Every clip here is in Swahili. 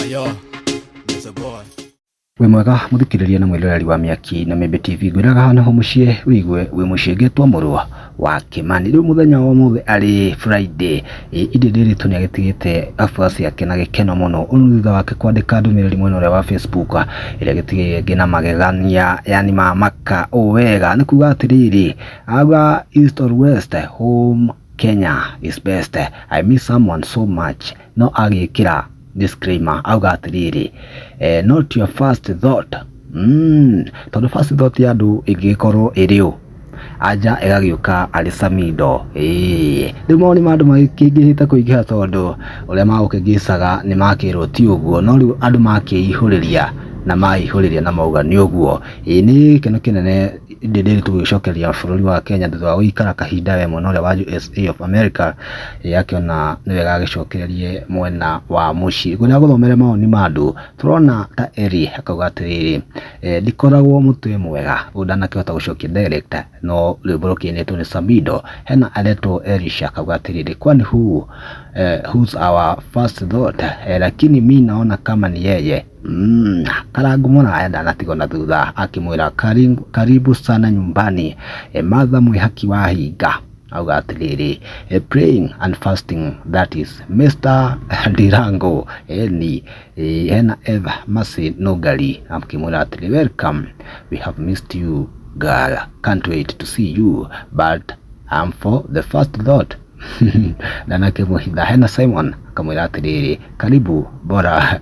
Yo, there's a boy. We mwega muthikiriria na mwiroreri wa Miaki na Membe TV ngwiraga hana ho mucie wigwe we mucie getwa murwa wa Kimani riu muthenya wa muthe ari Friday indi riri tu niagitigite afasi yake na gikeno muno unutha wake kwandika ndumiriri mwena uria wa Facebook iria gitigire ngina magegania yani mamaka wega ni kuga atiriri aga east or west home Kenya is best. I miss someone so much. No agikira disclaimer auga atiriri not your first thought. Tondu first thought ya andu ingikorwo iriu aja egagiuka ari Samido riu ni mandu makingihita kuingiha tondu uria magukingicaga ni makirwo ti uguo no riu andu makiihuriria na maihuriria na mauga ni uguo ni kino kinene ndiri tugicokeria bururi wa Kenya thutha wa guikara kahinda we muno ria wa USA of America yakiona ni wega agicokererie mwena wa muci guria guthomere maoni mandu turona ta eri akauga atiriri ndikoragwo mutwe mwega undanakihota gucokia director no rwimbo rukinetwo ni Samido hena aretwo Elisha akauga atiriri kwani who's our first thought lakini mi naona kama ni yeye Karangu mwana aenda natigo na thutha akimwira karibu sana nyumbani madha mwihaki wa hinga auga atiriri praying and fasting that is Mr. Ndirango ni hena Eva Masi Nogali akimwira atiriri welcome, we have missed you girl, can't wait to see you but I'm for the first thought na nakimuhitha hena Simon kamwira atiriri karibu bora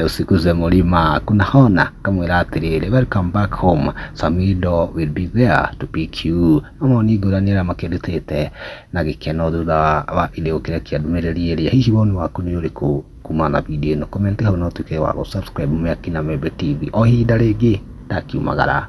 usikuze mulima kuna hona kamwira atiriri welcome back home, Samido will be there to pick you. Amoni guranira makirutite na gikeno thutha wa ile ukirekia ndumiriri iria hihi woni waku ni uriku kumana video no comment hau no tuke wa subscribe Miaki na Membe TV o hinda ringi ndakiumagara.